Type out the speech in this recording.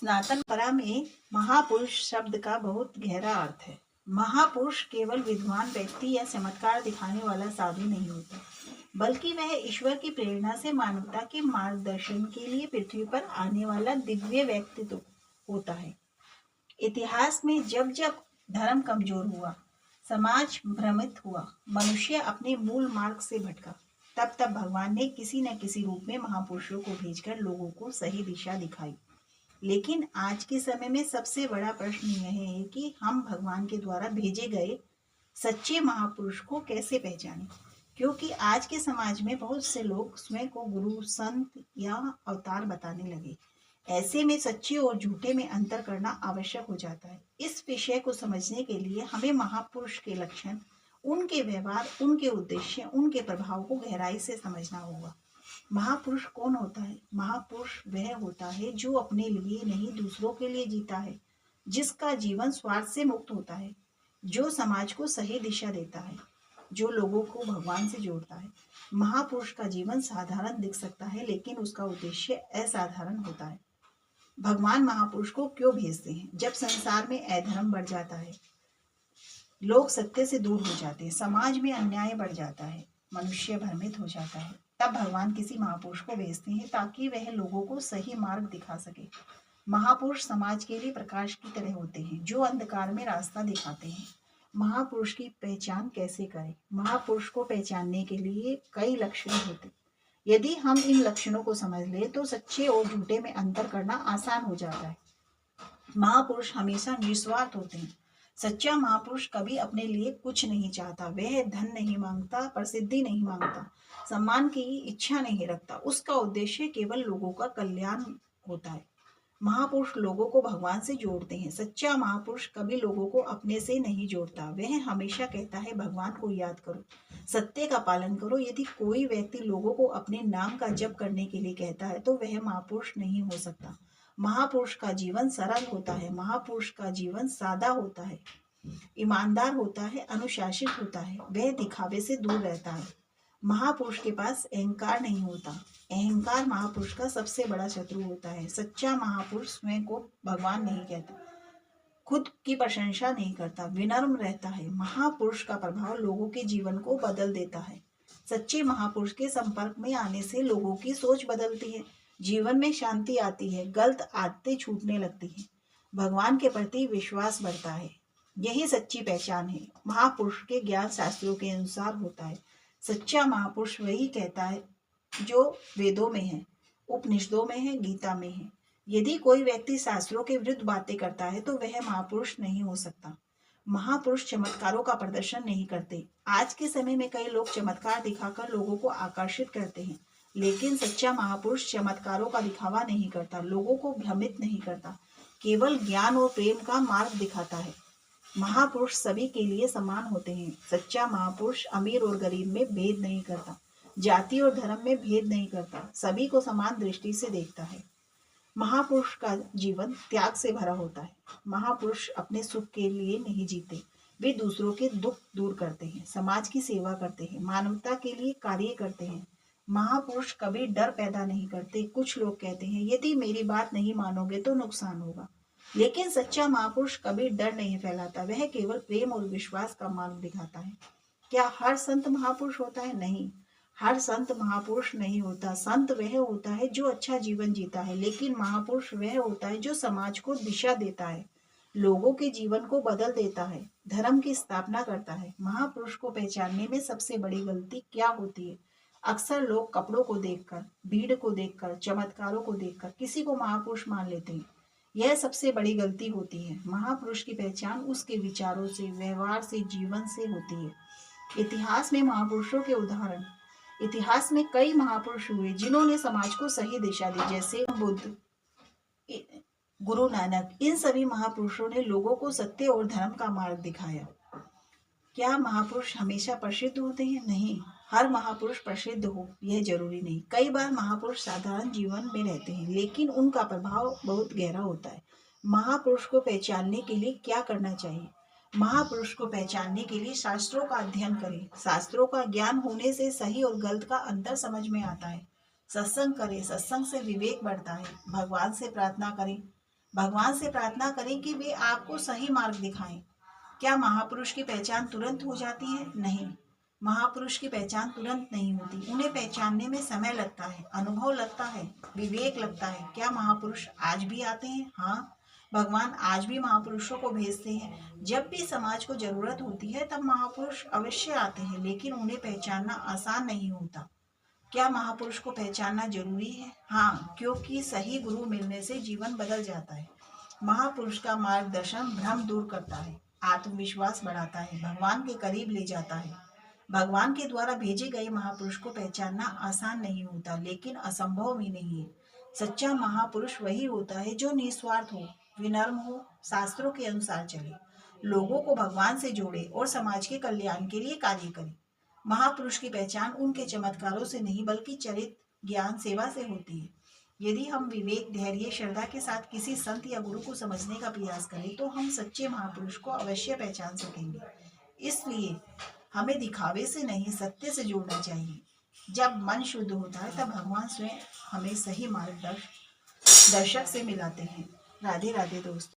सनातन परंपरा में महापुरुष शब्द का बहुत गहरा अर्थ है। महापुरुष केवल विद्वान व्यक्ति या चमत्कार दिखाने वाला साधु नहीं होता, बल्कि वह ईश्वर की प्रेरणा से मानवता के मार्गदर्शन के लिए पृथ्वी पर आने वाला दिव्य व्यक्तित्व होता है। इतिहास में जब जब धर्म कमजोर हुआ, समाज भ्रमित हुआ, मनुष्य अपने मूल मार्ग से भटका, तब तब भगवान ने किसी न किसी रूप में महापुरुषों को भेजकर लोगों को सही दिशा दिखाई। लेकिन आज के समय में सबसे बड़ा प्रश्न यह है कि हम भगवान के द्वारा भेजे गए सच्चे महापुरुष को कैसे पहचानें, क्योंकि आज के समाज में बहुत से लोग स्वयं को गुरु, संत या अवतार बताने लगे। ऐसे में सच्चे और झूठे में अंतर करना आवश्यक हो जाता है। इस विषय को समझने के लिए हमें महापुरुष के लक्षण, उनके व्यवहार, उनके उद्देश्य, उनके प्रभाव को गहराई से समझना होगा। महापुरुष कौन होता है? महापुरुष वह होता है जो अपने लिए नहीं दूसरों के लिए जीता है, जिसका जीवन स्वार्थ से मुक्त होता है, जो समाज को सही दिशा देता है, जो लोगों को भगवान से जोड़ता है। महापुरुष का जीवन साधारण दिख सकता है, लेकिन उसका उद्देश्य असाधारण होता है। भगवान महापुरुष को क्यों भेजते हैं? जब संसार में अधर्म बढ़ जाता है, लोग सत्य से दूर हो जाते हैं, समाज में अन्याय बढ़ जाता है, मनुष्य भ्रमित हो जाता है, तब भगवान किसी महापुरुष को भेजते हैं ताकि वह लोगों को सही मार्ग दिखा सके। महापुरुष समाज के लिए प्रकाश की तरह होते हैं, जो अंधकार में रास्ता दिखाते हैं। महापुरुष की पहचान कैसे करें? महापुरुष को पहचानने के लिए कई लक्षण होते। यदि हम इन लक्षणों को समझ लें तो सच्चे और झूठे में अंतर करना आसान हो जाता है। महापुरुष हमेशा निस्वार्थ होते हैं। सच्चा महापुरुष कभी अपने लिए कुछ नहीं चाहता। वह धन नहीं मांगता, प्रसिद्धि नहीं मांगता, सम्मान की इच्छा नहीं रखता। उसका उद्देश्य केवल लोगों का कल्याण होता है। महापुरुष लोगों को भगवान से जोड़ते हैं। सच्चा महापुरुष कभी लोगों को अपने से नहीं जोड़ता। वह हमेशा कहता है, भगवान को याद करो, सत्य का पालन करो। यदि कोई व्यक्ति लोगों को अपने नाम का जप करने के लिए कहता है तो वह महापुरुष नहीं हो सकता। महापुरुष का जीवन सरल होता है। महापुरुष का जीवन सादा होता है, ईमानदार होता है, अनुशासित होता है। वह दिखावे से दूर रहता है। महापुरुष के पास अहंकार नहीं होता। अहंकार महापुरुष का सबसे बड़ा शत्रु होता है। सच्चा महापुरुष स्वयं को भगवान नहीं कहता, खुद की प्रशंसा नहीं करता, विनम्र रहता है। महापुरुष का प्रभाव लोगों के जीवन को बदल देता है। सच्चे महापुरुष के संपर्क में आने से लोगों की सोच बदलती है, जीवन में शांति आती है, गलत आदतें छूटने लगती हैं, भगवान के प्रति विश्वास बढ़ता है। यही सच्ची पहचान है। महापुरुष के ज्ञान शास्त्रों के अनुसार होता है। सच्चा महापुरुष वही कहता है जो वेदों में है, उपनिषदों में है, गीता में है। यदि कोई व्यक्ति शास्त्रों के विरुद्ध बातें करता है तो वह महापुरुष नहीं हो सकता। महापुरुष चमत्कारों का प्रदर्शन नहीं करते। आज के समय में कई लोग चमत्कार दिखाकर लोगों को आकर्षित करते हैं, लेकिन सच्चा महापुरुष चमत्कारों का दिखावा नहीं करता, लोगों को भ्रमित नहीं करता, केवल ज्ञान और प्रेम का मार्ग दिखाता है। महापुरुष सभी के लिए समान होते हैं। सच्चा महापुरुष अमीर और गरीब में भेद नहीं करता, जाति और धर्म में भेद नहीं करता, सभी को समान दृष्टि से देखता है। महापुरुष का जीवन त्याग से भरा होता है। महापुरुष अपने सुख के लिए नहीं जीते, वे दूसरों के दुख दूर करते हैं, समाज की सेवा करते हैं, मानवता के लिए कार्य करते हैं। महापुरुष कभी डर पैदा नहीं करते। कुछ लोग कहते हैं, यदि मेरी बात नहीं मानोगे तो नुकसान होगा, लेकिन सच्चा महापुरुष कभी डर नहीं फैलाता। वह केवल प्रेम और विश्वास का मार्ग दिखाता है। क्या हर संत महापुरुष होता है? नहीं, हर संत महापुरुष नहीं होता। संत वह होता है जो अच्छा जीवन जीता है, लेकिन महापुरुष वह होता है जो समाज को दिशा देता है, लोगों के जीवन को बदल देता है, धर्म की स्थापना करता है। महापुरुष को पहचानने में सबसे बड़ी गलती क्या होती है? अक्सर लोग कपड़ों को देखकर, भीड़ को देखकर, चमत्कारों को देखकर किसी को महापुरुष मान लेते हैं। यह सबसे बड़ी गलती होती है। महापुरुष की पहचान उसके विचारों से, व्यवहार से, जीवन से होती है। इतिहास में महापुरुषों के उदाहरण, इतिहास में कई महापुरुष हुए जिन्होंने समाज को सही दिशा दी, जैसे बुद्ध, गुरु नानक। इन सभी महापुरुषों ने लोगों को सत्य और धर्म का मार्ग दिखाया। क्या महापुरुष हमेशा प्रसिद्ध होते हैं? नहीं, हर महापुरुष प्रसिद्ध हो यह जरूरी नहीं। कई बार महापुरुष साधारण जीवन में रहते हैं, लेकिन उनका प्रभाव बहुत गहरा होता है। महापुरुष को पहचानने के लिए क्या करना चाहिए? महापुरुष को पहचानने के लिए शास्त्रों का अध्ययन करें। शास्त्रों का ज्ञान होने से सही और गलत का अंतर समझ में आता है। सत्संग करें, सत्संग से विवेक बढ़ता है। भगवान से प्रार्थना करें, भगवान से प्रार्थना करें कि वे आपको सही मार्ग दिखाएं। क्या महापुरुष की पहचान तुरंत हो जाती है? नहीं, महापुरुष की पहचान तुरंत नहीं होती। उन्हें पहचानने में समय लगता है, अनुभव लगता है, विवेक लगता है। क्या महापुरुष आज भी आते हैं? हाँ, भगवान आज भी महापुरुषों को भेजते हैं। जब भी समाज को जरूरत होती है तब महापुरुष अवश्य आते हैं, लेकिन उन्हें पहचानना आसान नहीं होता। क्या महापुरुष को पहचानना जरूरी है? हाँ, क्योंकि सही गुरु मिलने से जीवन बदल जाता है। महापुरुष का मार्गदर्शन भ्रम दूर करता है, आत्मविश्वास बढ़ाता है, भगवान के करीब ले जाता है। भगवान के द्वारा भेजे गए महापुरुष को पहचानना आसान नहीं होता, लेकिन असंभव भी नहीं है। सच्चा महापुरुष वही होता है जो निस्वार्थ हो, विनम्र हो, शास्त्रों के अनुसार चले, लोगों को भगवान से जोड़े और समाज के कल्याण के लिए कार्य करे। महापुरुष की पहचान उनके चमत्कारों से नहीं बल्कि चरित्र, ज्ञान, सेवा से होती है। यदि हम विवेक, धैर्य, श्रद्धा के साथ किसी संत या गुरु को समझने का प्रयास करें तो हम सच्चे महापुरुष को अवश्य पहचान सकेंगे। इसलिए हमें दिखावे से नहीं, सत्य से जुड़ना चाहिए। जब मन शुद्ध होता है तब भगवान स्वयं हमें सही मार्गदर्शक से मिलाते हैं। राधे राधे दोस्तों।